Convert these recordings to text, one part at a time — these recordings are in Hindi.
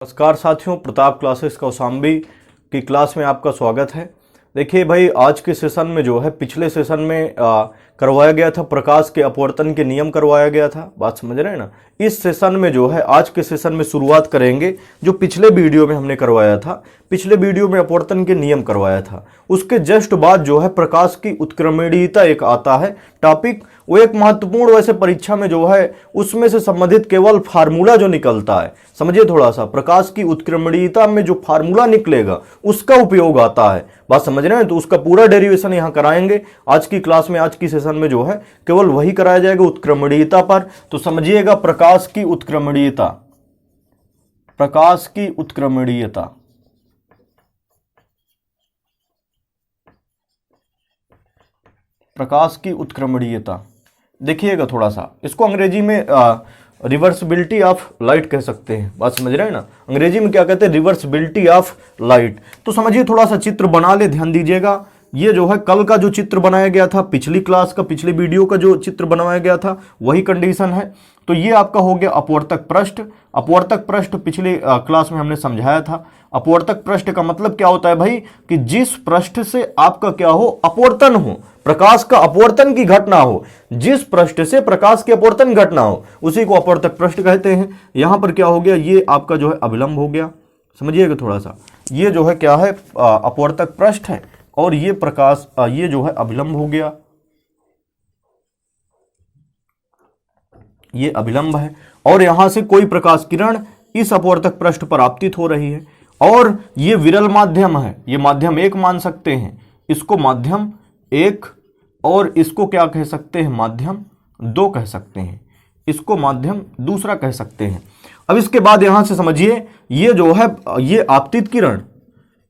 नमस्कार साथियों, प्रताप क्लासेस कौशाम्बी की क्लास में आपका स्वागत है। देखिए भाई, आज के सेशन में जो है पिछले सेशन में करवाया गया था प्रकाश के अपवर्तन के नियम करवाया गया था। बात समझ रहे हैं ना। इस सेशन में जो है आज के सेशन में शुरुआत करेंगे जो पिछले वीडियो में हमने करवाया था। पिछले वीडियो में अपवर्तन के नियम करवाया था, उसके जस्ट बाद जो है प्रकाश की उत्क्रमणीयता एक आता है टॉपिक। वो एक महत्वपूर्ण, वैसे परीक्षा में जो है उसमें से संबंधित केवल फार्मूला जो निकलता है, समझिए थोड़ा सा, प्रकाश की उत्क्रमणीयता में जो फार्मूला निकलेगा उसका उपयोग आता है। बात समझ रहे हैं। तो उसका पूरा डेरिवेशन यहां कराएंगे आज की क्लास में। आज की सेशन में जो है केवल वही कराया जाएगा उत्क्रमणीयता पर। तो समझिएगा, प्रकाश की उत्क्रमणीयता, प्रकाश की उत्क्रमणीयता, प्रकाश की उत्क्रमणीयता देखिएगा थोड़ा सा, इसको अंग्रेजी में रिवर्सिबिलिटी ऑफ लाइट कह सकते हैं। बात समझ रहे हैं ना। अंग्रेजी में क्या कहते हैं? Reversibility of light. तो समझिए, थोड़ा सा चित्र बना ले, ध्यान दीजिएगा। ये जो है कल का जो चित्र बनाया गया था, पिछली क्लास का, पिछले वीडियो का जो चित्र बनाया गया था, वही कंडीशन है। तो ये आपका हो गया अपवर्तक पृष्ठ। अपवर्तक पृष्ठ पिछली क्लास में हमने समझाया था। अपवर्तक पृष्ठ का मतलब क्या होता है भाई? कि जिस पृष्ठ से आपका क्या हो, अपवर्तन हो, प्रकाश का अपवर्तन की घटना हो, जिस पृष्ठ से प्रकाश की अपवर्तन घटना हो, उसी को अपवर्तक पृष्ठ कहते हैं। यहां पर क्या हो गया? ये आपका जो है अभिलंब हो गया। समझिएगा थोड़ा सा, ये जो है क्या है? अपवर्तक पृष्ठ है, और ये प्रकाश, ये जो है अभिलंब हो गया, ये अभिलंब है। और यहां से कोई प्रकाश किरण इस अपवर्तक पृष्ठ पर आपतित हो रही है, और ये विरल माध्यम है। ये माध्यम एक मान सकते हैं, इसको माध्यम एक, और इसको क्या कह सकते हैं? माध्यम दो कह सकते हैं, इसको माध्यम दूसरा कह सकते हैं। अब इसके बाद यहां से समझिए, ये जो है ये आपतित किरण,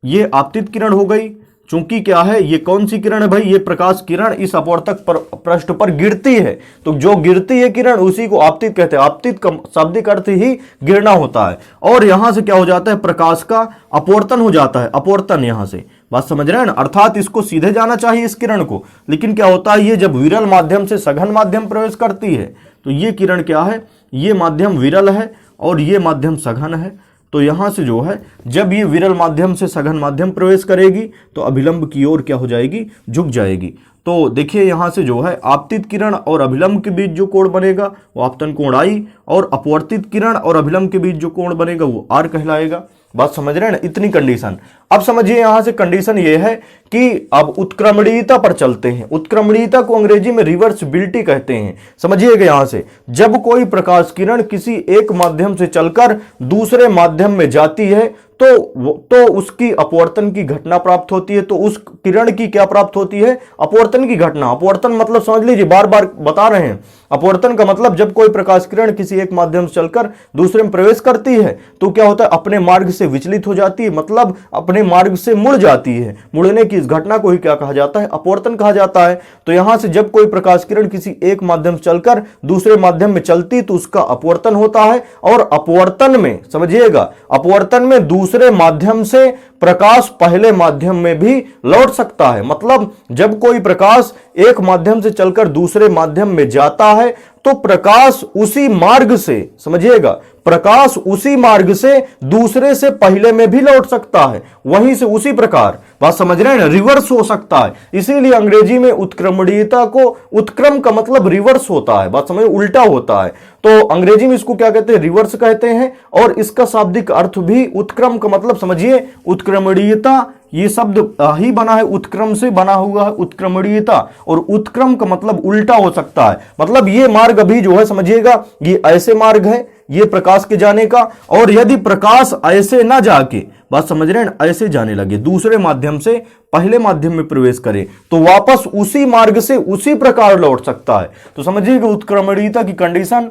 ये आपतित किरण हो गई। चूंकि क्या है, ये कौन सी किरण है भाई? ये प्रकाश किरण इस अपवर्तक पृष्ठ पर गिरती है। तो जो गिरती है किरण, उसी को आपतित कहते हैं। आपतित का शाब्दिक अर्थ ही गिरना होता है। और यहां से क्या हो जाता है? प्रकाश का अपवर्तन हो जाता है, अपवर्तन यहां से। बात समझ रहे हैं ना। अर्थात इसको सीधे जाना चाहिए इस किरण को, लेकिन क्या होता है, ये जब विरल माध्यम से सघन माध्यम प्रवेश करती है, तो ये किरण क्या है? ये माध्यम विरल है और ये माध्यम सघन है। तो यहां से जो है, जब ये विरल माध्यम से सघन माध्यम प्रवेश करेगी तो अभिलंब की ओर क्या हो जाएगी? झुक जाएगी। तो देखिए, यहां से जो है आपतित किरण और अभिलंब के बीच जो कोण बनेगा वो आपतन कोण आई, और अपवर्तित किरण और अभिलंब के बीच जो कोण बनेगा वो आर कहलाएगा। बात समझ रहे हैं ना। इतनी कंडीशन। अब समझिए, यहां से कंडीशन ये है कि अब उत्क्रमणीयता पर चलते हैं। उत्क्रमणीयता को अंग्रेजी में रिवर्सिबिलिटी कहते हैं। समझिएगा, यहां से जब कोई प्रकाश किरण किसी एक माध्यम से चलकर दूसरे माध्यम में जाती है तो उसकी अपवर्तन की घटना प्राप्त होती है। तो उस किरण की क्या प्राप्त होती है? अपवर्तन की घटना। अपवर्तन मतलब समझ लीजिए, बार बार बता रहे हैं, अपवर्तन का मतलब जब कोई प्रकाश किरण किसी एक माध्यम से चलकर दूसरे में प्रवेश करती है तो क्या होता है? अपने मार्ग से विचलित हो जाती है, मतलब अपने मार्ग से मुड़ जाती है। मुड़ने की इस घटना को ही क्या कहा जाता है? अपवर्तन कहा जाता है। तो यहां से जब कोई प्रकाश किरण किसी एक माध्यम से चलकर दूसरे माध्यम में चलती तो उसका अपवर्तन होता है। और अपवर्तन में समझिएगा, अपवर्तन में दूसरे माध्यम से प्रकाश पहले माध्यम में भी लौट सकता है। मतलब जब कोई प्रकाश एक माध्यम से चलकर दूसरे माध्यम में जाता है तो प्रकाश उसी मार्ग से, समझिएगा, प्रकाश उसी मार्ग से दूसरे से पहले में भी लौट सकता है, वहीं से उसी प्रकार। बात समझ रहे हैं ना। रिवर्स हो सकता है। इसीलिए अंग्रेजी में उत्क्रमणीयता को, उत्क्रम का मतलब रिवर्स होता है, बात समझ, उल्टा होता है। तो अंग्रेजी में इसको क्या कहते हैं? रिवर्स कहते हैं। और इसका शाब्दिक अर्थ भी उत्क्रम का मतलब समझिए, उत्क्रमणीयता ये शब्द ही बना है, उत्क्रम से बना हुआ है, उत्क्रमणीयता। और उत्क्रम का मतलब उल्टा हो सकता है। मतलब ये मार्ग अभी जो है समझिएगा, ये ऐसे मार्ग है ये प्रकाश के जाने का, और यदि प्रकाश ऐसे ना जाके, बात समझ रहे हैं, ऐसे जाने लगे, दूसरे माध्यम से पहले माध्यम में प्रवेश करे, तो वापस उसी मार्ग से उसी प्रकार लौट सकता है। तो समझिएगा उत्क्रमणीयता की कंडीशन,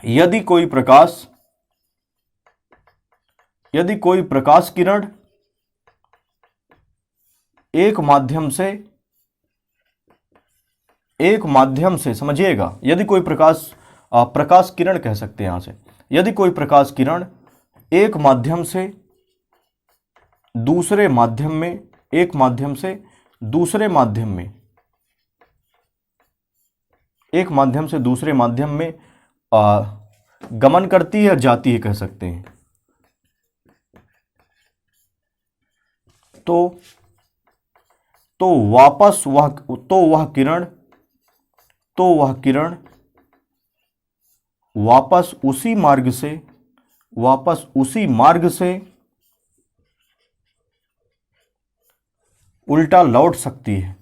यदि कोई प्रकाश किरण एक माध्यम से समझिएगा, यदि कोई प्रकाश किरण कह सकते हैं यहां से, यदि कोई प्रकाश किरण एक माध्यम से दूसरे माध्यम में, एक माध्यम से दूसरे माध्यम में, एक माध्यम से दूसरे माध्यम में गमन करती है, जाती है कह सकते हैं, तो वापस वह किरण वापस उसी मार्ग से उल्टा लौट सकती है,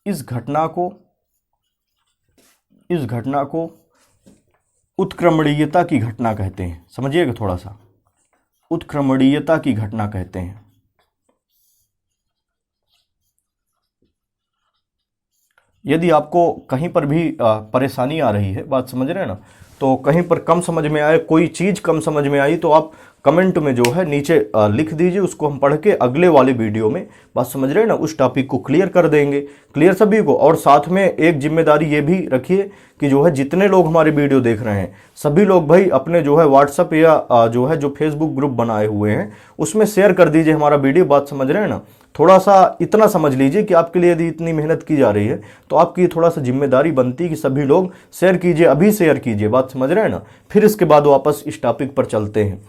इस घटना को उत्क्रमणीयता की घटना कहते हैं। समझिएगा थोड़ा सा, उत्क्रमणीयता की घटना कहते हैं। यदि आपको कहीं पर भी परेशानी आ रही है, बात समझ रहे हैं ना, तो कहीं पर कम समझ में आए, कोई चीज़ कम समझ में आई, तो आप कमेंट में जो है नीचे लिख दीजिए, उसको हम पढ़ के अगले वाले वीडियो में, बात समझ रहे हैं ना, उस टॉपिक को क्लियर कर देंगे, क्लियर सभी को। और साथ में एक जिम्मेदारी ये भी रखिए कि जो है जितने लोग हमारे वीडियो देख रहे हैं सभी लोग भाई अपने जो है व्हाट्सएप या जो है जो फेसबुक ग्रुप बनाए हुए हैं उसमें शेयर कर दीजिए हमारा वीडियो, बात समझ रहे हैं ना। थोड़ा सा इतना समझ लीजिए कि आपके लिए यदि इतनी मेहनत की जा रही है तो आपकी थोड़ा सा जिम्मेदारी बनती है कि सभी लोग शेयर कीजिए, अभी शेयर कीजिए, बात समझ रहे हैं ना। फिर इसके बाद वापस इस टॉपिक पर चलते हैं।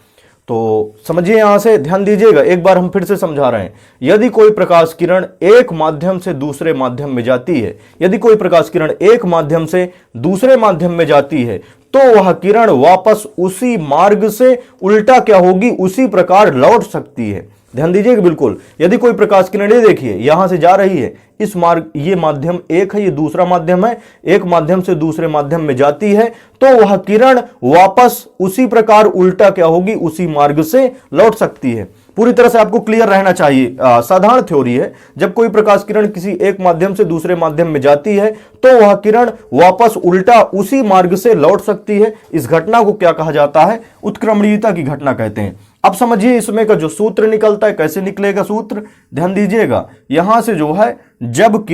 तो समझिए, यहां से ध्यान दीजिएगा, एक बार हम फिर से समझा रहे हैं। यदि कोई प्रकाश किरण एक माध्यम से दूसरे माध्यम में जाती है, यदि कोई प्रकाश किरण एक माध्यम से दूसरे माध्यम में जाती है तो वह किरण वापस उसी मार्ग से उल्टा क्या होगी, उसी प्रकार लौट सकती है। ध्यान दीजिएगा बिल्कुल। यदि कोई प्रकाश किरण, ये देखिए यहां से जा रही है, इस मार्ग, ये माध्यम एक है, ये दूसरा माध्यम है, एक माध्यम से दूसरे माध्यम में जाती है तो वह किरण वापस उसी प्रकार उल्टा क्या होगी, उसी मार्ग से लौट सकती है। पूरी तरह से आपको क्लियर रहना चाहिए, साधारण थ्योरी है। जब कोई प्रकाश किरण किसी एक माध्यम से दूसरे माध्यम में जाती है तो वह किरण वापस उल्टा उसी मार्ग से लौट सकती है। इस घटना को क्या कहा जाता है, उत्क्रमणीयता की घटना कहते हैं। अब समझिए इसमें का जो सूत्र निकलता है, कैसे निकलेगा सूत्र, ध्यान दीजिएगा। यहां से जो है जब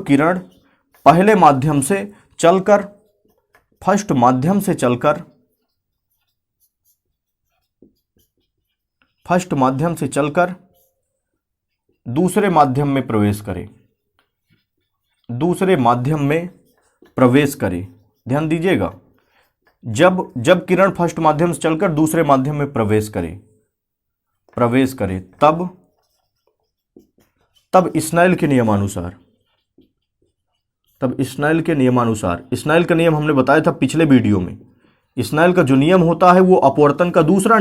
किरण पहले माध्यम से चलकर, फर्स्ट माध्यम से चलकर दूसरे माध्यम में प्रवेश करे, ध्यान दीजिएगा। जब किरण फर्स्ट माध्यम से चलकर दूसरे माध्यम में प्रवेश करे तब स्नेल के नियमानुसार, स्नेल का नियम हमने बताया था पिछले वीडियो में। स्नेल का जो नियम होता है वो अपवर्तन का दूसरा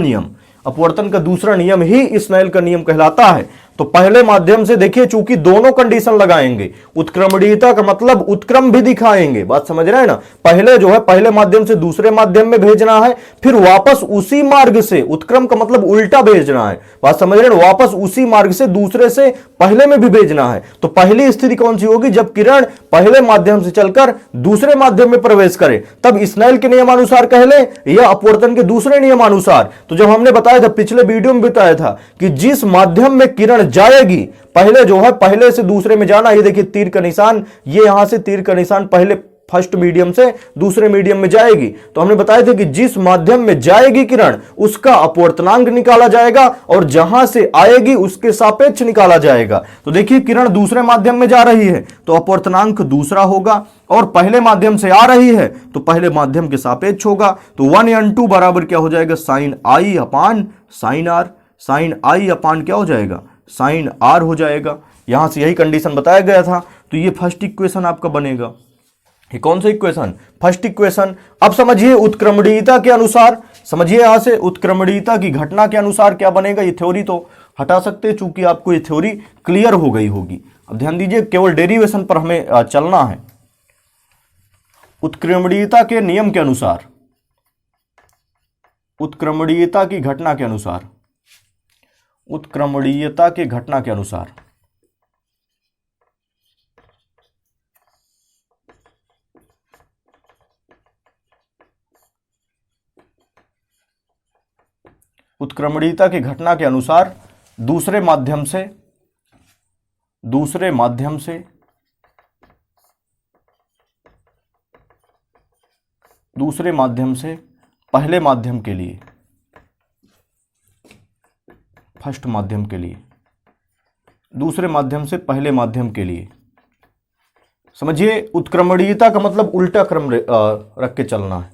नियम ही स्नेल का नियम कहलाता है। तो पहले माध्यम से देखिए, चूंकि दोनों कंडीशन लगाएंगे, उत्क्रमणीयता का मतलब उत्क्रम भी दिखाएंगे, बात समझ रहे हैं ना। पहले जो है पहले माध्यम से दूसरे माध्यम में भेजना है, फिर वापस उसी मार्ग से, उत्क्रम का मतलब उल्टा भेजना है, बात समझ रहे हैं, वापस उसी मार्ग से दूसरे से पहले में भी भेजना है। तो पहली स्थिति कौन सी होगी, जब किरण पहले माध्यम से चलकर दूसरे माध्यम में प्रवेश करे, तब स्नेल के नियमानुसार कह ले या अपवर्तन के दूसरे नियमानुसार। तो जब हमने बताया था, पिछले वीडियो में बताया था कि जिस माध्यम में किरण जाएगी, पहले जो है पहले से दूसरे में जाना, ये देखिए तीर का निशान, ये यहां से तीर का निशान पहले फर्स्ट मीडियम से दूसरे मीडियम में जाएगी। तो हमने बताया था कि जिस माध्यम में जाएगी किरण उसका अपवर्तनांक निकाला जाएगा और जहां से आएगी उसके सापेक्ष निकाला जाएगा। तो देखिए किरण दूसरे माध्यम में जा रही है तो अपवर्तनांक दूसरा होगा, और पहले माध्यम से आ रही है तो पहले माध्यम के सापेक्ष होगा। तो 1n2 बराबर क्या हो जाएगा, sine I upon sine R, sine I upon क्या हो जाएगा, साइन आर हो जाएगा। यहां से यही कंडीशन बताया गया था। तो ये फर्स्ट इक्वेशन आपका बनेगा। ये कौन सा इक्वेशन, फर्स्ट इक्वेशन। अब समझिए उत्क्रमणीयता के अनुसार, समझिए यहां से उत्क्रमणीयता की घटना के अनुसार क्या बनेगा। ये थ्योरी तो हटा सकते हैं चूंकि आपको ये थ्योरी क्लियर हो गई होगी। अब ध्यान दीजिए, केवल डेरिवेशन पर हमें चलना है। उत्क्रमणीयता के नियम के अनुसार, उत्क्रमणीयता की घटना के अनुसार, उत्क्रमणीयता के घटना के अनुसार उत्क्रमणीयता की घटना के अनुसार दूसरे माध्यम से पहले माध्यम के लिए, फर्स्ट माध्यम के लिए, दूसरे माध्यम से पहले माध्यम के लिए समझिए उत्क्रमणीयता का मतलब उल्टा क्रम रख के चलना है।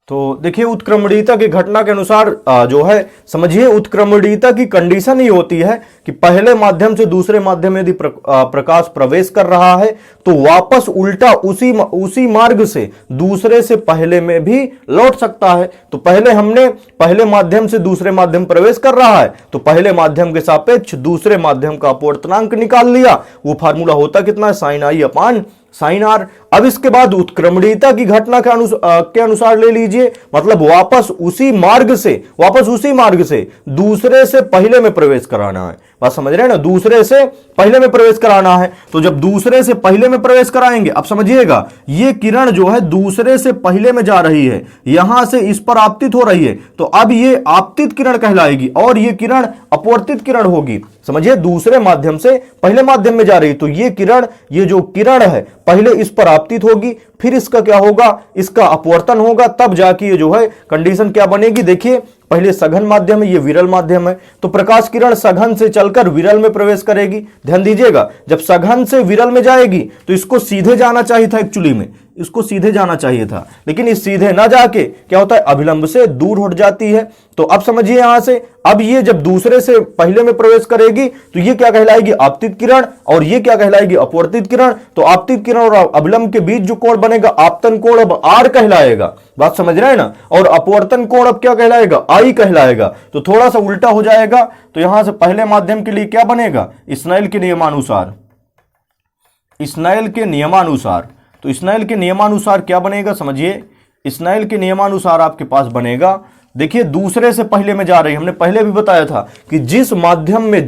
तो देखिए उत्क्रमणीयता की घटना के अनुसार जो है समझिए उत्क्रमणीयता की कंडीशन ही होती है कि पहले माध्यम से दूसरे माध्यम में यदि प्रकाश प्रवेश कर रहा है तो वापस उल्टा उसी मार्ग से दूसरे से पहले में भी लौट सकता है। तो पहले माध्यम से दूसरे माध्यम प्रवेश कर रहा है तो पहले माध्यम के सापेक्ष दूसरे माध्यम का अपवर्तनांक निकाल लिया। वो फार्मूला होता कितना है, sine I upon sine R. अब इसके बाद उत्क्रमणीयता की घटना के अनुसार ले लीजिए, मतलब वापस उसी मार्ग से दूसरे से पहले में प्रवेश कराना है। बात समझ रहे हैं ना, दूसरे से पहले में प्रवेश कराना है। तो जब दूसरे से पहले में प्रवेश कराएंगे, अब समझिएगा ये किरण जो है दूसरे से पहले में जा रही है, यहां से इस पर आपतित हो रही है, तो अब ये आपतित किरण कहलाएगी और ये किरण अपवर्तित किरण होगी। समझिए दूसरे माध्यम से पहले माध्यम में जा रही, तो ये जो किरण है पहले इस पर आपतित होगी, फिर इसका क्या होगा, इसका अपवर्तन होगा, तब जाके ये जो है कंडीशन क्या बनेगी। देखिए पहले सघन माध्यम है, ये विरल माध्यम है, तो प्रकाश किरण सघन से चलकर विरल में प्रवेश करेगी। ध्यान दीजिएगा, जब सघन से विरल में जाएगी तो इसको सीधे जाना चाहिए था, एक्चुअली में इसको सीधे जाना चाहिए था, लेकिन इस सीधे ना जाके क्या होता है, अभिलंब से दूर हट जाती है। तो अब समझिए यहां से, अब ये जब दूसरे से पहले में प्रवेश करेगी तो ये क्या कहलाएगी, आपतित किरण, और ये क्या कहलाएगी, अपवर्तित किरण। तो आपतित किरण और अभिलंब के बीच जो कोण बनेगा, आपतन कोण अब आर कहलाएगा। बात समझ रहे हैं ना, और अपवर्तन कोण अब क्या कहलाएगा, आई कहलाएगा। तो थोड़ा सा उल्टा हो जाएगा, तो यहां से पहले माध्यम के लिए क्या बनेगा, स्नेल के नियमानुसार, तो स्नेल के नियमानुसार क्या बनेगा, समझिए स्नेल के नियमानुसार आपके पास बनेगा, देखिए दूसरे से पहले में जा रही, हमने पहले भी बताया था कि जिस माध्यम में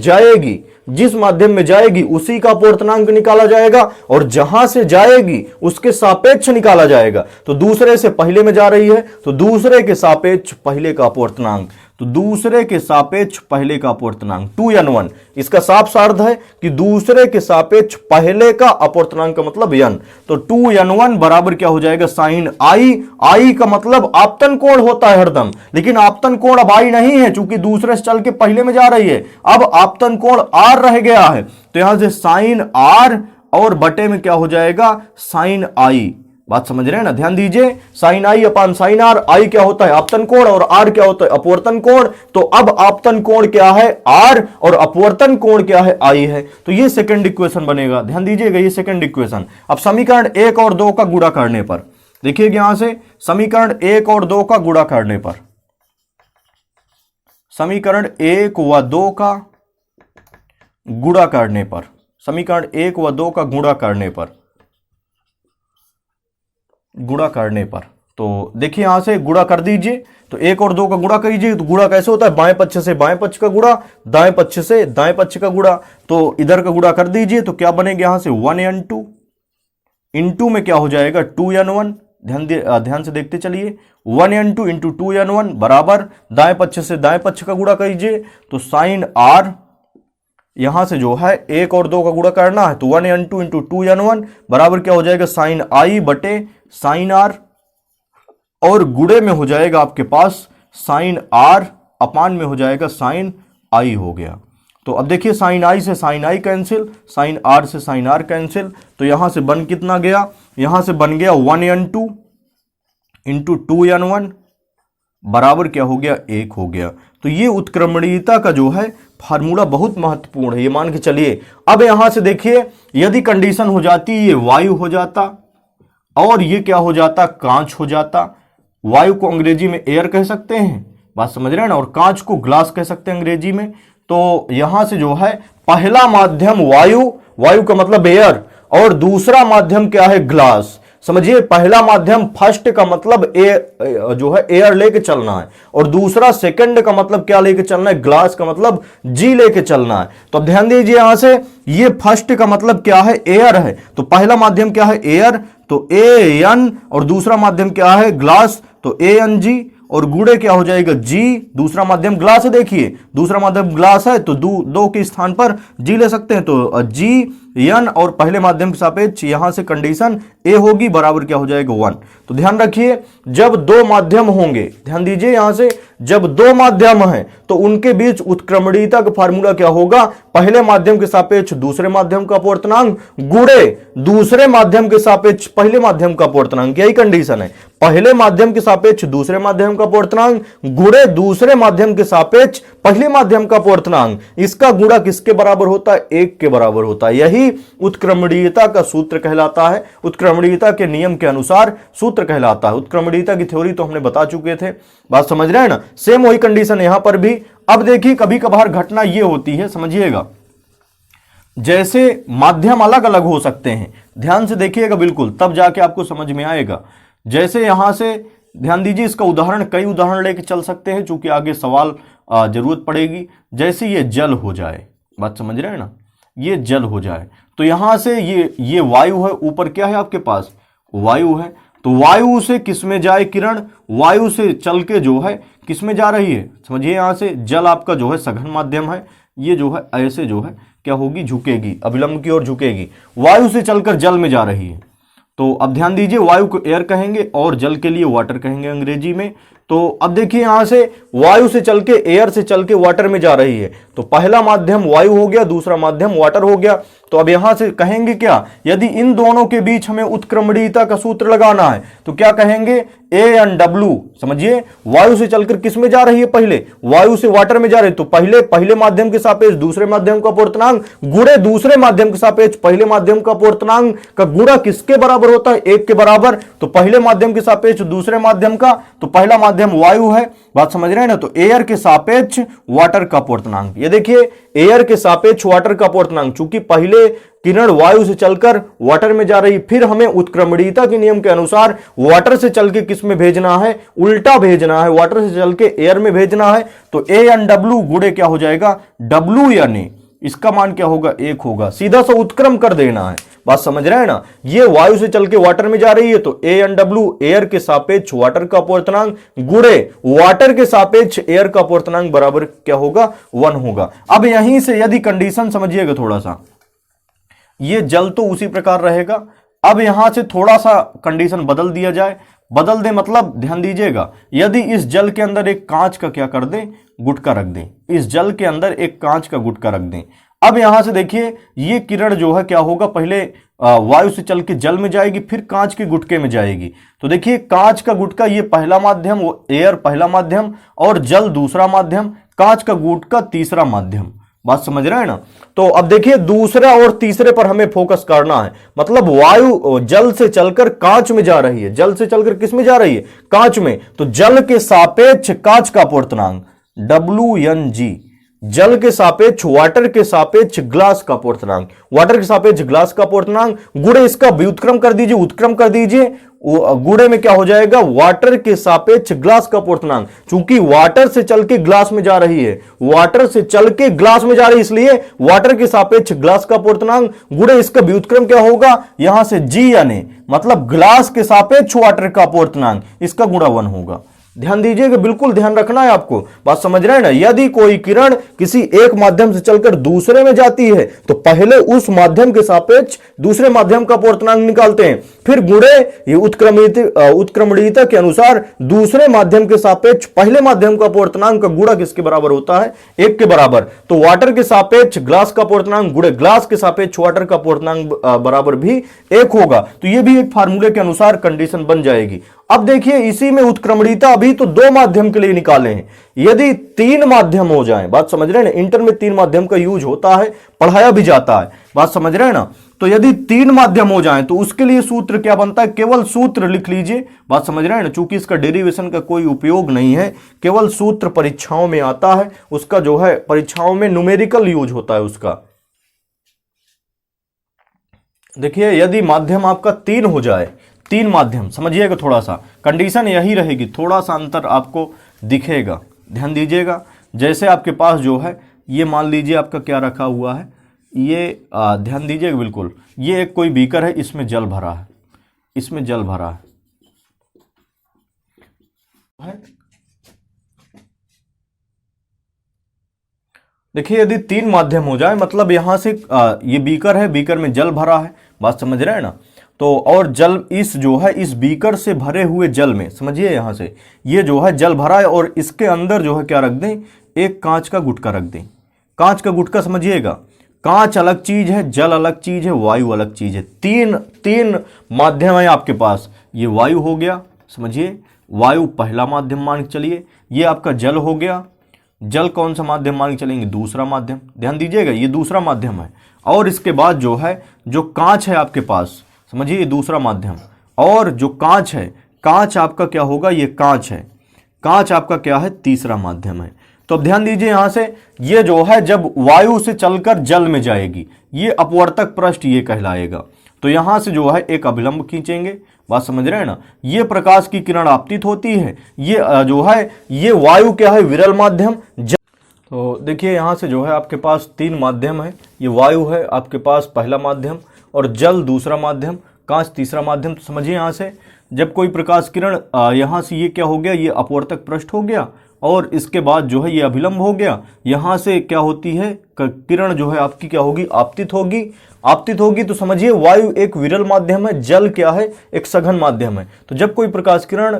जाएगी उसी का अपवर्तनांक निकाला जाएगा और जहां से जाएगी उसके सापेक्ष निकाला जाएगा। तो दूसरे से पहले में जा रही है तो दूसरे के सापेक्ष पहले का अपवर्तनांक, तो दूसरे के सापेक्ष पहले का अपवर्तनांक 2n1। इसका साफ सा अर्थ है कि दूसरे के सापेक्ष पहले का अपवर्तनांक का मतलब n। तो 2n1 बराबर क्या हो जाएगा, साइन आई का मतलब आपतन कोण होता है हरदम, लेकिन आपतन कोण अब आई नहीं है, चूंकि दूसरे से चल के पहले में जा रही है, अब आपतन कोण आर रह गया है। तो यहां से साइन आर और बटे में क्या हो जाएगा, साइन आई। बात समझ रहे हैं ना, ध्यान दीजिए, sine I upon sine R, I क्या होता है आपतन कोण और आर क्या होता है अपवर्तन कोण। तो अब आपतन कोण क्या है, आर, और अपवर्तन कोण क्या है, आई है। तो ये सेकंड इक्वेशन बनेगा, ध्यान दीजिएगा, ये सेकंड इक्वेशन। अब समीकरण 1 और 2 का गुणा करने पर, देखिए यहां से समीकरण 1 और 2 का गुणा करने पर, समीकरण 1 व 2 का गुणा करने पर, समीकरण 1 व 2 का गुणा करने पर, तो देखिए यहां से गुणा कर दीजिए। तो 1 और 2 का गुणा कीजिए, तो गुणा कैसे होता है, बाएं पक्ष से बाएं पक्ष का गुणा, दाएं पक्ष से दाएं पक्ष का गुणा। तो इधर का गुणा कर दीजिए, तो क्या बनेगा यहां से 1n2 इंटू में क्या हो जाएगा 2n1। ध्यान से देखते चलिए, 1n2 इंटू 2n1 बराबर दाएं पक्ष से दाएं पक्ष का गुणा कीजिए, तो साइन आर, यहां से जो है 1 और 2 का गुणा करना है, तो 1n2 इंटू 2n1 बराबर क्या हो जाएगा, साइन आई बटे साइन आर, और गुणे में हो जाएगा आपके पास साइन आर अपान में हो जाएगा साइन आई हो गया। तो अब देखिए साइन आई से sine I cancel, sine R से साइन आर कैंसिल, तो यहां से बन कितना गया, यहां से बन गया 1n2 इंटू 2n1 बराबर क्या हो गया, 1 हो गया। तो ये उत्क्रमणीयता का जो है फार्मूला बहुत महत्वपूर्ण है, ये मान के चलिए। अब यहां से देखिए, यदि कंडीशन हो जाती ये वायु हो जाता और ये क्या हो जाता, कांच हो जाता। वायु को अंग्रेजी में एयर कह सकते हैं, बात समझ रहे हैं ना, और कांच को ग्लास कह सकते हैं अंग्रेजी में। तो यहां से जो है पहला माध्यम वायु का मतलब एयर, और दूसरा माध्यम क्या है, ग्लास। समझिए पहला माध्यम फर्स्ट का मतलब जो है एयर लेके चलना है, और दूसरा सेकंड का मतलब क्या लेके चलना है, ग्लास का मतलब जी लेके चलना है। तो अब ध्यान दीजिए यहां से, ये फर्स्ट का मतलब क्या है, एयर है, तो पहला माध्यम क्या है, एयर, तो ए एन, और दूसरा माध्यम क्या है, ग्लास, तो ए एन जी, और गुणे क्या हो जाएगा, जी। दूसरा माध्यम ग्लास है, देखिए दूसरा माध्यम ग्लास है, तो दो के स्थान पर जी ले सकते हैं, तो जी एन, और पहले माध्यम के सापेक्ष यहां से कंडीशन ए होगी, बराबर क्या हो जाएगा 1। तो ध्यान रखिए, जब दो माध्यम होंगे, ध्यान दीजिए यहां से, जब दो माध्यम हैं तो उनके बीच उत्क्रमणीयता का फार्मूला क्या होगा, पहले माध्यम के सापेक्ष दूसरे माध्यम का अपवर्तनांक गुणे दूसरे माध्यम के सापेक्ष पहले माध्यम का अपवर्तनांक। यही कंडीशन है, पहले माध्यम के सापेक्ष दूसरे माध्यम का अपवर्तनांक गुणे दूसरे माध्यम के सापेक्ष पहले माध्यम का अपवर्तनांक। इसका गुणा किसके बराबर होता है, 1 के बराबर होता है। यही उत्क्रमणीयता का सूत्र कहलाता है, उत्क्रमणीयता के नियम के अनुसार सूत्र कहलाता है। उत्क्रमणीयता की थ्योरी तो हमने बता चुके थे, बात समझ रहे हैं ना। सेम वही कंडीशन यहां पर भी। अब देखिए कभी कभार घटना यह होती है, समझिएगा, जैसे माध्यम अलग अलग हो सकते हैं, ध्यान से देखिएगा बिल्कुल, तब जाके आपको समझ में आएगा। जैसे यहां से ध्यान दीजिए, इसका उदाहरण कई उदाहरण लेके चल सकते हैं चूंकि आगे सवाल जरूरत पड़ेगी। जैसे ये जल हो जाए, बात समझ रहे हैं ना, ये जल हो जाए तो यहां से ये वायु है, ऊपर क्या है आपके पास, वायु है। तो वायु से किस में जाए किरण, वायु से चल के जो है किस में जा रही है, समझिए यहां से जल आपका जो है सघन माध्यम है, ये जो है ऐसे जो है क्या होगी, झुकेगी, अभिलंब की ओर झुकेगी, वायु से चलकर जल में जा रही है। तो अब ध्यान दीजिए, वायु को एयर कहेंगे और जल के लिए वाटर कहेंगे अंग्रेजी में। तो अब देखिए यहां से वायु से चल के, एयर से चल के वाटर में जा रही है, तो पहला माध्यम वायु हो गया, दूसरा माध्यम वाटर हो गया। तो अब यहां से कहेंगे क्या, यदि इन दोनों के बीच हमें उत्क्रमणीयता का सूत्र लगाना है तो क्या कहेंगे, ANW। समझिए वायु से चलकर किस में जा रही है, पहले वायु से वाटर में जा रही है, तो पहले माध्यम के सापेक्ष दूसरे माध्यम का अपवर्तनांक गुणे दूसरे माध्यम के सापेक्ष पहले माध्यम का अपवर्तनांक का गुणा किसके बराबर होता है, 1 के बराबर। तो पहले माध्यम के सापेक्ष दूसरे माध्यम का, तो पहला माध्यम वायु है, बात समझ रहे हैं ना, तो एयर के सापेक्ष वाटर का अपवर्तनांक। ये देखिए एयर के सापेक्ष वाटर का अपवर्तनांक, चूंकि पहले किरण वायु से चलकर वाटर में जा रही, फिर हमें उत्क्रमणीयता के नियम के अनुसार वाटर से चल के किस में भेजना है, उल्टा भेजना है, वाटर से चल के एयर में भेजना है। तो ANW गुणे क्या हो जाएगा, W यानी इसका मान क्या होगा, 1 होगा, सीधा सा उत्क्रम कर देना है, बात समझ रहे हैं ना। ये वायु से चल के वाटर में जा रही है, तो ANW एयर के सापेक्ष वाटर का अपवर्तनांक गुणे वाटर के सापेक्ष एयर का अपवर्तनांक बराबर क्या होगा, 1 होगा। अब यहीं से यदि कंडीशन समझिएगा थोड़ा सा, ये जल तो उसी प्रकार रहेगा। अब यहां से थोड़ा सा कंडीशन बदल दिया जाए, बदल दे मतलब ध्यान दीजिएगा, यदि इस जल के अंदर एक कांच का क्या कर दें, गुटका रख दें, इस जल के अंदर एक कांच का गुटका रख दें। अब यहां से देखिए ये किरण जो है क्या होगा, पहले वायु से चल के जल में जाएगी, फिर कांच के गुटके में जाएगी। तो देखिए कांच का गुटका ये पहला माध्यम, एयर पहला माध्यम और जल दूसरा माध्यम, कांच का गुटका तीसरा माध्यम, बात समझ रहे हैं ना। तो अब देखिए दूसरा और तीसरे पर हमें फोकस करना है, मतलब वायु जल से चलकर कांच में जा रही है, जल से चलकर किस में जा रही है, कांच में। तो जल के सापेक्ष कांच का अपवर्तनांक WNG, जल के सापेक्ष वाटर के सापेक्ष ग्लास का अपवर्तनांक, वाटर के सापेक्ष ग्लास का अपवर्तनांक गुणे इसका व्युत्क्रम कर दीजिए, उत्क्रम कर दीजिए, गुणे में क्या हो जाएगा, वाटर के सापेक्ष ग्लास का अपवर्तनांक। चूंकि वाटर से चल के ग्लास में जा रही है, वाटर से चल के ग्लास में जा रही है, इसलिए वाटर के सापेक्ष ग्लास का अपवर्तनांक गुणे इसका व्युत्क्रम क्या होगा, यहां से G यानी मतलब ग्लास के सापेक्ष वाटर का अपवर्तनांक, इसका गुणा 1 होगा। ध्यान दीजिएगा, बिल्कुल ध्यान रखना है आपको, बात समझ रहे हैं ना। यदि कोई किरण किसी एक माध्यम से चलकर दूसरे में जाती है तो पहले उस माध्यम के सापेक्ष दूसरे माध्यम का अपवर्तनांक निकालते हैं, फिर गुणे ये उत्क्रमणीयता के अनुसार दूसरे माध्यम के सापेक्ष पहले माध्यम का अपवर्तनांक का गुणा किसके बराबर होता है, 1 के बराबर। तो वाटर के सापेक्ष ग्लास का अपवर्तनांक गुणे ग्लास के सापेक्ष वाटर का अपवर्तनांक बराबर भी 1 होगा। तो ये भी एक फार्मूले के अनुसार कंडीशन बन जाएगी। अब देखिए इसी में उत्क्रमणीयता अभी तो 2 माध्यम के लिए निकाले हैं, यदि 3 माध्यम हो जाएं, बात समझ रहे हैं ना, इंटर में 3 माध्यम का यूज होता है, पढ़ाया भी जाता है, बात समझ रहे हैं ना। तो यदि 3 माध्यम हो जाएं तो उसके लिए सूत्र क्या बनता है, केवल सूत्र लिख लीजिए, बात समझ रहे हैं ना। चूंकि इसका डेरिवेशन का कोई उपयोग नहीं है, केवल सूत्र परीक्षाओं में आता है, उसका जो है परीक्षाओं में न्यूमेरिकल यूज होता है उसका। देखिए यदि माध्यम आपका 3 हो जाए, 3 माध्यम, समझिएगा थोड़ा सा कंडीशन यही रहेगी, थोड़ा सा अंतर आपको दिखेगा, ध्यान दीजिएगा। जैसे आपके पास जो है ये मान लीजिए आपका क्या रखा हुआ है, ये ध्यान दीजिएगा बिल्कुल, ये एक कोई बीकर है, इसमें जल भरा है, इसमें जल भरा है। देखिए यदि 3 माध्यम हो जाए, मतलब यहां से ये बीकर है, बीकर में जल भरा है, बात समझ रहे हैं ना। तो और जल इस जो है इस बीकर से भरे हुए जल में, समझिए यहाँ से ये जो है जल भरा है और इसके अंदर जो है क्या रख दें, एक कांच का गुटका रख दें। कांच का गुटका समझिएगा, कांच अलग चीज है, जल अलग चीज है, वायु अलग चीज है। तीन माध्यम है आपके पास। ये वायु हो गया, समझिए वायु पहला माध्यम मान के चलिए। ये आपका जल हो गया, जल कौन सा माध्यम मान के चलेंगे, दूसरा माध्यम। ध्यान दीजिएगा ये दूसरा माध्यम है। और इसके बाद जो है जो कांच है आपके पास, समझिए ये दूसरा माध्यम। और जो कांच है, कांच आपका क्या होगा, ये कांच है, कांच आपका क्या है, तीसरा माध्यम है। तो अब ध्यान दीजिए यहां से, ये जो है जब वायु से चलकर जल में जाएगी, ये अपवर्तक पृष्ठ ये कहलाएगा। तो यहां से जो है एक अभिलंब खींचेंगे, बात समझ रहे हैं ना। ये प्रकाश की किरण आपतित होती है, ये जो है ये वायु क्या है, विरल माध्यम। तो देखिए यहां से जो है आपके पास तीन माध्यम है। ये वायु है आपके पास पहला माध्यम, और जल दूसरा माध्यम, कांच तीसरा माध्यम। तो समझिए यहाँ से जब कोई प्रकाश किरण यहाँ से ये क्या हो गया, ये अपवर्तक पृष्ठ हो गया, और इसके बाद जो है ये अभिलंब हो गया। यहाँ से क्या होती है, किरण जो है आपकी क्या होगी, आपतित होगी। आपतित होगी तो समझिए वायु एक विरल माध्यम है, जल क्या है, एक सघन माध्यम है। तो जब कोई प्रकाश किरण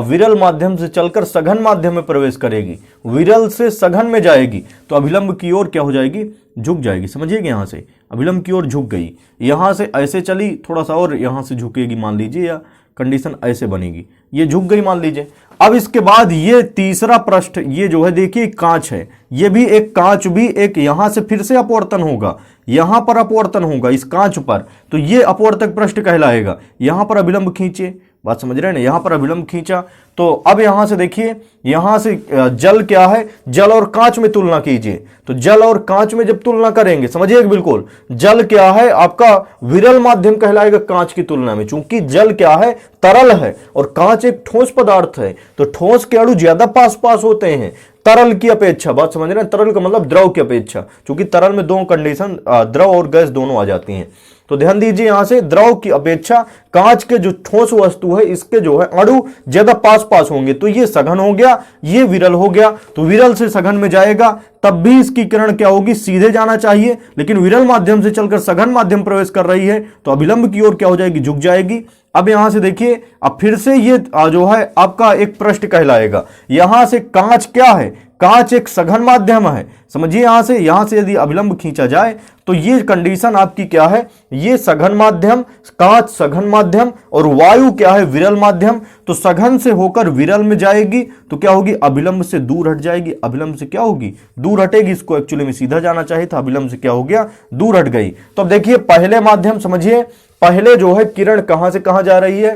विरल माध्यम से चलकर सघन माध्यम में प्रवेश करेगी, विरल से सघन में जाएगी, तो अभिलंब की ओर क्या हो जाएगी, झुक जाएगी। समझिएगा यहाँ से अभिलंब की ओर झुक गई, यहाँ से ऐसे चली थोड़ा सा और यहाँ से झुकेगी मान लीजिए, या कंडीशन ऐसे बनेगी, ये झुक गई मान लीजिए। अब इसके बाद ये तीसरा पृष्ठ, ये जो है देखिए कांच है, ये भी एक कांच भी एक यहां से फिर से अपवर्तन होगा, यहां पर अपवर्तन होगा इस कांच पर, तो ये अपवर्तक पृष्ठ कहलाएगा। यहां पर अभिलंब खींचिए, बात समझ रहे हैं ना, यहां पर अभिलंब खींचा। तो अब यहां से देखिए, यहां से जल क्या है, जल और कांच में तुलना कीजिए। तो जल और कांच में जब तुलना करेंगे, समझिएगा बिल्कुल, जल क्या है आपका विरल माध्यम कहलाएगा कांच की तुलना में, चूंकि जल क्या है, तरल है, और कांच एक ठोस पदार्थ है। तो ठोस के अणु ज्यादा पास पास होते हैं तरल की अपेक्षा, बात समझ रहे हैं, तरल का मतलब द्रव की अपेक्षा, क्योंकि तरल में दो कंडीशन, द्रव और गैस दोनों आ जाती हैं। तो ध्यान दीजिए यहां से द्रव की अपेक्षा कांच के जो ठोस वस्तु है, इसके जो है अणु ज्यादा पास पास होंगे, तो ये सघन हो गया, ये विरल हो गया। तो विरल से सघन में जाएगा, तब भी इसकी किरण क्या होगी, सीधे जाना चाहिए, लेकिन विरल माध्यम से चलकर सघन माध्यम प्रवेश कर रही है, तो अभिलंब की ओर क्या हो जाएगी, झुक जाएगी। अब यहां से देखिए, अब फिर से ये जो है आपका एक पृष्ठ कहलाएगा। यहां से कांच क्या है, कांच एक सघन माध्यम है, समझिए। यहां से यदि अभिलंब खींचा जाए तो ये कंडीशन आपकी क्या है, ये सघन माध्यम, कांच सघन माध्यम, और वायु क्या है, विरल माध्यम। तो सघन से होकर विरल में जाएगी तो क्या होगी, अभिलंब से दूर हट जाएगी। अभिलंब से क्या होगी, दूर हटेगी। इसको एक्चुअली में सीधा जाना चाहिए था, अभिलंब से क्या हो गया, दूर हट गई। तो अब देखिए पहले माध्यम, समझिए पहले जो है किरण कहां से कहां जा रही है,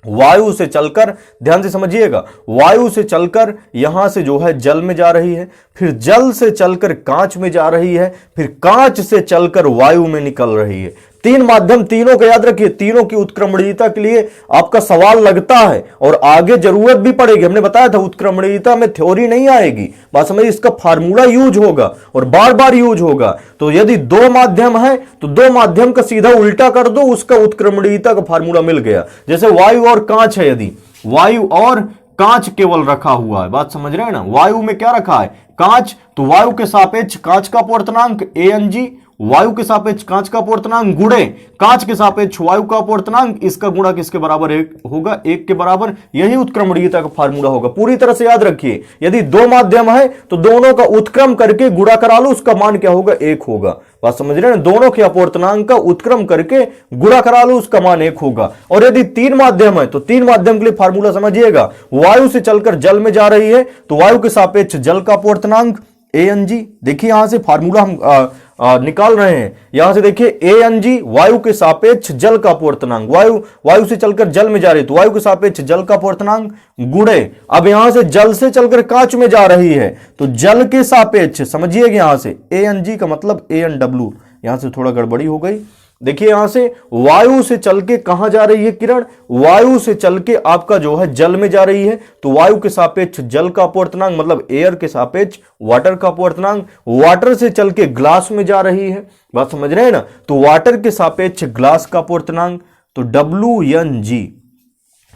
वायु से चलकर, ध्यान से समझिएगा, वायु से चलकर यहां से जो है जल में जा रही है, फिर जल से चलकर कांच में जा रही है, फिर कांच से चलकर वायु में निकल रही है। तीन माध्यम, तीनों को याद रखिए, तीनों की उत्क्रमणीयता के लिए आपका सवाल लगता है और आगे जरूरत भी पड़ेगी। हमने बताया था उत्क्रमणीयता में थ्योरी नहीं आएगी, बात समझिए, इसका फार्मूला यूज होगा और बार बार यूज होगा। तो यदि दो माध्यम है तो दो माध्यम का सीधा उल्टा कर दो, उसका उत्क्रमणीयता का फार्मूला मिल गया। जैसे वायु और कांच है, यदि वायु और कांच केवल रखा हुआ है, बात समझ रहे हैं ना, वायु में क्या रखा है, कांच, तो वायु के सापेक्ष कांच का अपवर्तनांक Ang, वायु के सापेक्ष कांच का अपवर्तनांक गुणे कांच के सापेक्ष वायु का अपवर्तनांक, इसका गुणा किसके बराबर होगा, 1 के बराबर। यही उत्क्रमणीयता का फार्मूला होगा, पूरी तरह से याद रखिए। यदि दो माध्यम है तो दोनों का उत्क्रम करके गुणा करा लो, उसका मान क्या होगा, 1 होगा। बात समझ रहे हैं, दोनों के अपवर्तनांक का उत्क्रम करके गुणा करा लो, उसका मान 1 होगा। और यदि तीन माध्यम है तो तीन माध्यम के लिए फार्मूला समझिएगा, वायु से चलकर जल में जा रही है तो वायु के सापेक्ष जल का अपवर्तनांक Ang। देखिए यहां से फार्मूला हम निकाल रहे हैं, यहां से देखिए Ang वायु के सापेक्ष जल का अपवर्तनांक, वायु से चलकर जल में जा रही है तो वायु के सापेक्ष जल का अपवर्तनांक गुणे, अब यहां से जल से चलकर कांच में जा रही है तो जल के सापेक्ष, समझिएगा यहां से Ang का मतलब AnW, यहां से थोड़ा गड़बड़ी हो गई। देखिए यहां से वायु से चल के कहां जा रही है किरण, वायु से चल के आपका जो है जल में जा रही है तो वायु के सापेक्ष जल का अपवर्तनांक मतलब एयर के सापेक्ष वाटर का अपवर्तनांक, वाटर से चल के ग्लास में जा रही है, बात समझ रहे हैं ना, तो वाटर के सापेक्ष ग्लास का अपवर्तनांक तो WNG।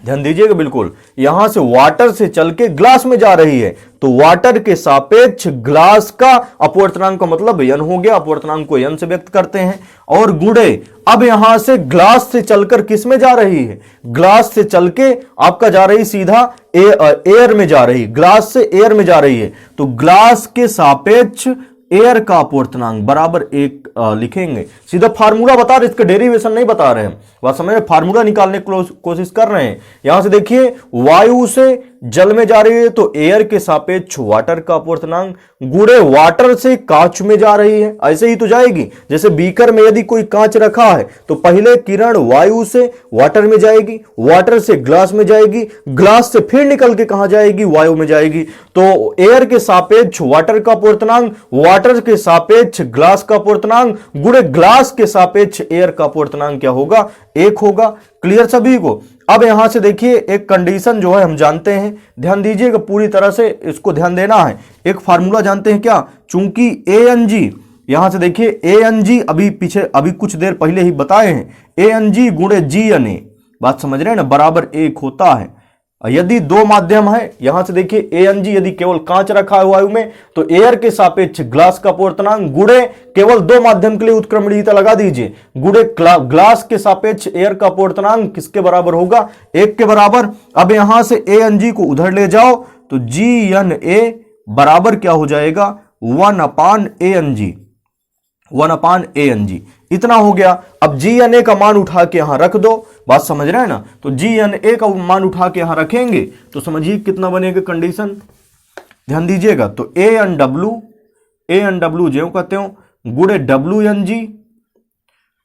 ध्यान दीजिएगा बिल्कुल, यहां से वाटर से चल के ग्लास में जा रही है तो वाटर के सापेक्ष ग्लास का अपवर्तनांक का मतलब n हो गया, अपवर्तनांक को n से व्यक्त करते हैं, और गुणे अब यहां से ग्लास से चलकर किस में जा रही है, ग्लास से चल के आपका जा रही सीधा एयर में जा रही, ग्लास से एयर में जा रही है। तो ग्लास के सापेक्ष एयर का अपवर्तनांक बराबर 1 लिखेंगे। सीधा फार्मूला बता रहे, इसका डेरिवेशन नहीं बता रहे हैं, बात समझ रहे, फार्मूला निकालने की कोशिश कर रहे हैं। यहां से देखिए वायु से जल में जा रही है तो एयर के सापेक्ष वाटर का अपवर्तनांक गुणे वाटर से कांच में जा रही है, ऐसे ही तो जाएगी। जैसे बीकर में यदि कोई कांच रखा है तो पहले किरण वायु से वाटर में जाएगी, वाटर से ग्लास में जाएगी, ग्लास से फिर निकल के कहां जाएगी, वायु में जाएगी। तो एयर के सापेक्ष वाटर का अपवर्तनांक, वाटर के सापेक्ष ग्लास का अपवर्तनांक गुणे ग्लास के सापेक्ष एयर का अपवर्तनांक क्या होगा, 1 होगा। क्लियर सभी को। अब यहां से देखिए एक कंडीशन जो है हम जानते हैं, ध्यान दीजिएगा पूरी तरह से, इसको ध्यान देना है। एक फार्मूला जानते हैं क्या, चूंकि ANG, यहां से देखिए ANG अभी कुछ देर पहले ही बताए हैं, ANG गुणे GNA, बात समझ रहे हैं ना, बराबर 1 होता है। यदि दो माध्यम है, यहां से देखिए ANG यदि केवल कांच रखा है वायु में तो एयर के सापेक्ष ग्लास का अपवर्तनांक गुणे केवल दो माध्यम के लिए उत्क्रमणीयता लगा दीजिए, गुणे ग्लास के सापेक्ष एयर का अपवर्तनांक किसके बराबर होगा, 1 के बराबर। अब यहां से ANG को उधर ले जाओ तो GNA बराबर क्या हो जाएगा, 1/ANG, 1/ANG, इतना हो गया। अब GNA का मान उठा के यहां रख दो, बात समझ रहे हैं ना। तो GNA का मान उठा के यहां रखेंगे तो समझिए कितना बनेगा कंडीशन, ध्यान दीजिएगा। तो ANW जो कहते हो गुणे WNG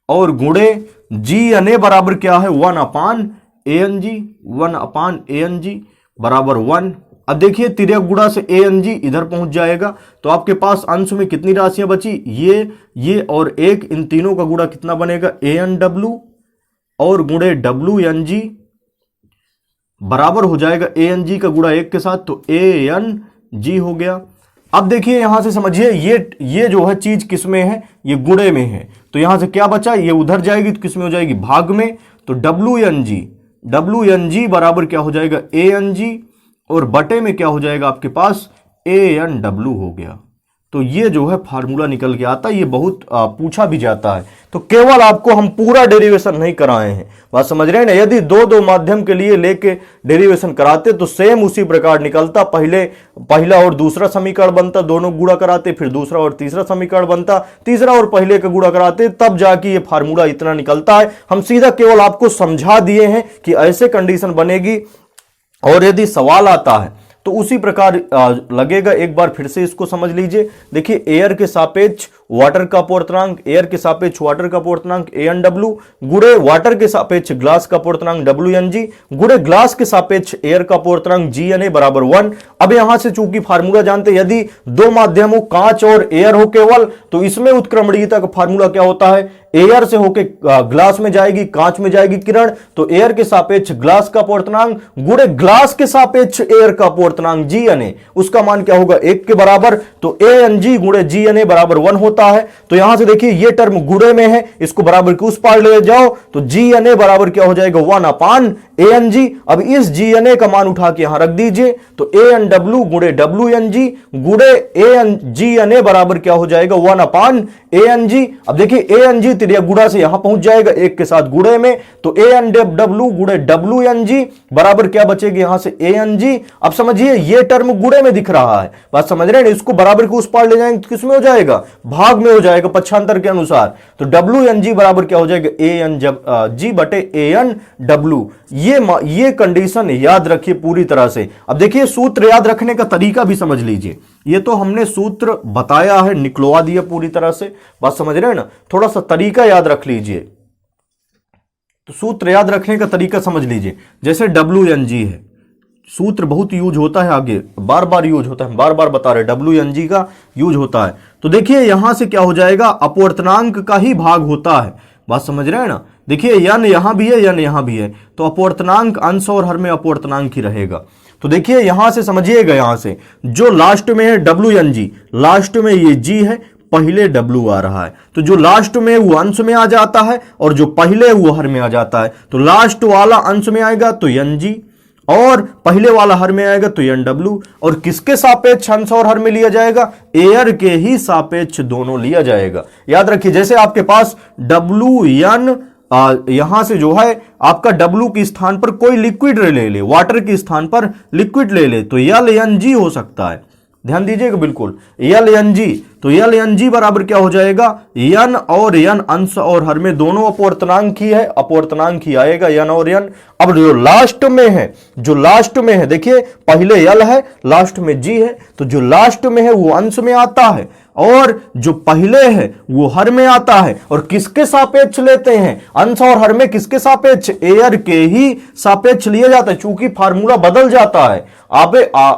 और गुणे GNA बराबर क्या है, 1/ANG, 1/ANG बराबर 1। अब देखिए तिर्यक गुणा से ANG इधर पहुंच जाएगा तो आपके पास अंश में कितनी राशियां बची, ये और 1, इन तीनों का गुणा कितना बनेगा, ANW और गुणे WNG बराबर हो जाएगा ANG का गुणा 1 के साथ, तो ANG हो गया। अब देखिए यहां से समझिए ये जो है चीज किस में है, ये गुणे में है, तो यहां से क्या बचा, ये उधर जाएगी तो किस में हो जाएगी, भाग में। तो WNG बराबर क्या हो जाएगा, ANG, और बटे में क्या हो जाएगा आपके पास, ANW हो गया। तो ये जो है फार्मूला निकल के आता है, ये बहुत पूछा भी जाता है। तो केवल आपको हम पूरा डेरिवेशन नहीं कराए हैं, बात समझ रहे हैं ना। यदि दो माध्यम के लिए लेके डेरिवेशन कराते तो सेम उसी प्रकार निकलता, पहला और दूसरा समीकरण बनता, दोनों गुणा कराते, फिर दूसरा और तीसरा समीकरण बनता, तीसरा और पहले का गुणा कराते, तब जाके ये फार्मूला इतना निकलता है। हम सीधा केवल आपको समझा दिए हैं कि ऐसे कंडीशन बनेगी, और यदि सवाल आता है तो उसी प्रकार लगेगा। एक बार फिर से इसको समझ लीजिए। देखिए एयर के सापेक्ष वाटर का अपवर्तनांक, एयर के सापेक्ष वाटर का अपवर्तनांक ANW गुणे वाटर के सापेक्ष ग्लास का अपवर्तनांक WNG गुणे ग्लास के सापेक्ष एयर का अपवर्तनांक GNA बराबर 1। अब यहां से चूंकि फार्मूला जानते, यदि दो माध्यम हो, कांच और एयर हो केवल, तो इसमें उत्क्रमणीयता का फार्मूला क्या होता है, एयर से होके ग्लास में जाएगी, कांच में जाएगी किरण, तो एयर के सापेक्ष ग्लास का अपवर्तनांक गुणे ग्लास के सापेक्ष एयर का अपवर्तनांक GNA, उसका मान क्या होगा, 1 के बराबर। तो ANG गुणे GNA बराबर 1 होता है। तो यहां से देखिए ये टर्म गुणे में है, इसको बराबर के उस पार ले जाओ तो GNA बराबर क्या हो जाएगा, 1/ANG। अब इस GNA का मान उठा के यहां रख दीजिए तो ANW गुणे WNG गुणे GNA बराबर क्या हो जाएगा, 1/ANG। अब देखिए ANG तिर्यक गुणा से यहां पहुंच जाएगा 1 के साथ गुणे में, तो ANW गुणे WNG बराबर क्या बचेगी, यहां से ANG। अब समझिए ये टर्म गुणे में दिख रहा है, बात समझ रहे हैं, इसको बराबर के उस पार ले जाएंगे तो किसमें हो जाएगा, भाग में हो जाएगा पक्षांतर के अनुसार। तो WNG बराबर क्या हो जाएगा, ANG बटे ANW। ये कंडीशन याद रखिए पूरी तरह से। अब देखिए सूत्र याद रखने का तरीका भी समझ लीजिए। ये तो हमने सूत्र बताया है, निकलवा दिया पूरी तरह से, बात समझ रहे हैं ना। थोड़ा सा तरीका याद रख लीजिए, तो सूत्र याद रखने का तरीका समझ लीजिए। जैसे WNG है, सूत्र बहुत यूज होता है, आगे बार बार यूज होता है, बार बार बता रहे WNG का यूज होता है। तो देखिए यहां से क्या हो जाएगा, अपवर्तनांक का ही भाग होता है, बात समझ रहे हैं ना। देखिए यन यहां भी है, यन यहां भी है, तो अपवर्तनांक अंश और हर में अपवर्तनांक ही रहेगा। तो देखिए यहां से समझिएगा, यहां से जो लास्ट में है WNG, लास्ट में ये G है, पहले W आ रहा है, तो जो लास्ट में वो अंश में आ जाता है और जो पहले वो हर में आ जाता है। तो लास्ट वाला अंश में आएगा तो NG और पहले वाला हर में आएगा तो एन डब्ल्यू, और किसके सापेक्ष अंश और हर में लिया जाएगा? एयर के ही सापेक्ष दोनों लिया जाएगा। याद रखिए, जैसे आपके पास डब्ल्यू एन, यहां से जो है आपका डब्ल्यू के स्थान पर कोई लिक्विड ले ले, वाटर के स्थान पर लिक्विड ले ले, तो एल एन जी हो सकता है। ध्यान दीजिएगा बिल्कुल, एल एन जी, तो एल एन जी बराबर क्या हो जाएगा? एन और एन अंश और हर में दोनों अपवर्तनांक ही है, अपवर्तनांक ही आएगा एन और एन। अब जो लास्ट में है, जो लास्ट में है, देखिए पहले एल है, लास्ट में जी है, तो जो लास्ट में है वो अंश में आता है और जो पहले है वो हर में आता है। और किसके सापेक्ष लेते हैं? अंश और हर में किसके सापेक्ष? एयर के ही सापेक्ष लिया जाता है, चूंकि फार्मूला बदल जाता है।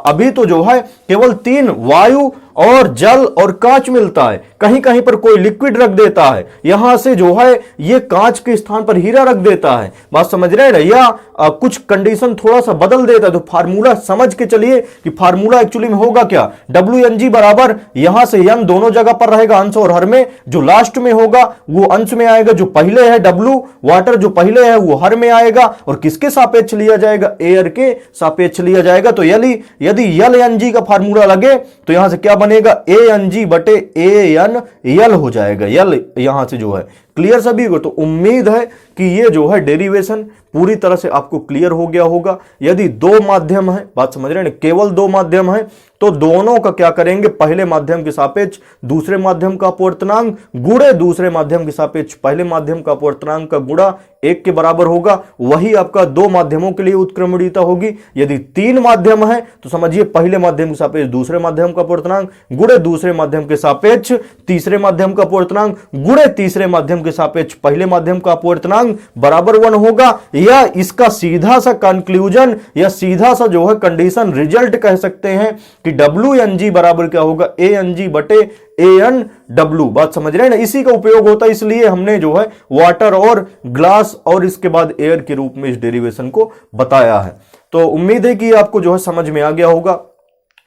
अभी तो जो है केवल 3 वायु और जल और कांच मिलता है, कहीं कहीं पर कोई लिक्विड रख देता है, यहां से जो है ये कांच के स्थान पर हीरा रख देता है। बात समझ रहे हैं ना? या कुछ कंडीशन थोड़ा सा बदल देता है, तो फार्मूला समझ के चलिए कि फार्मूला एक्चुअली में होगा क्या? डब्ल्यू एन जी बराबर यहां से एन दोनों जगह पर रहेगा अंश और हर में, जो लास्ट में होगा वो अंश में आएगा, जो पहले है डब्ल्यू वाटर जो पहले है वो हर में आएगा, और किसके सापेक्ष लिया जाएगा? एयर के सापेक्ष लिया जाएगा। तो यदि यल एन जी का फार्मूला लगे तो यहां से क्या बनेगा? ए एन जी बटे ए एन यल हो जाएगा, यल यहां से जो है। क्लियर सभी को? तो उम्मीद है कि ये जो है डेरिवेशन पूरी तरह से आपको क्लियर हो गया होगा। यदि 2 माध्यम है, बात समझ रहे हैं, केवल 2 माध्यम है, तो दोनों का क्या करेंगे? पहले माध्यम के सापेक्ष दूसरे माध्यम का अपवर्तनांक गुणे दूसरे माध्यम के सापेक्ष पहले माध्यम का अपवर्तनांक का गुणा 1 के बराबर होगा। वही आपका 2 माध्यमों के लिए उत्क्रमणीयता होगी। यदि 3 माध्यम है तो समझिए पहले माध्यम के सापेक्ष दूसरे माध्यम का अपवर्तनांक गुणे दूसरे माध्यम के सापेक्ष तीसरे माध्यम का अपवर्तनांक गुणे तीसरे माध्यम के सापेक्ष पहले माध्यम का अपवर्तनांक बराबर 1 होगा। या इसका सीधा सा कंक्लूजन या सीधा सा जो है कंडीशन रिजल्ट कह सकते हैं कि डब्ल्यू एन जी बराबर क्या होगा? ए एन जी बटे ए एन डब्ल्यू। बात समझ रहे हैं ना? इसी का उपयोग होता है, इसलिए हमने जो है वाटर और ग्लास और इसके बाद एयर के रूप में इस डेरिवेशन को बताया है। तो उम्मीद है कि आपको जो है समझ में आ गया होगा।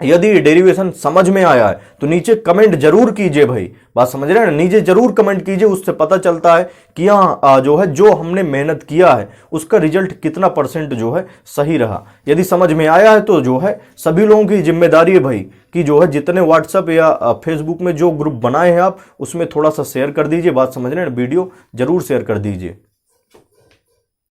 यदि डेरिवेशन समझ में आया है तो नीचे कमेंट जरूर कीजिए भाई। बात समझ रहे हैं ना? नीचे जरूर कमेंट कीजिए, उससे पता चलता है कि यहाँ जो है जो हमने मेहनत किया है उसका रिजल्ट कितना % जो है सही रहा। यदि समझ में आया है तो जो है सभी लोगों की जिम्मेदारी है भाई कि जो है जितने व्हाट्सएप या फेसबुक में जो ग्रुप बनाए हैं आप उसमें थोड़ा सा शेयर कर दीजिए। बात समझ रहे हैं? वीडियो जरूर शेयर कर दीजिए।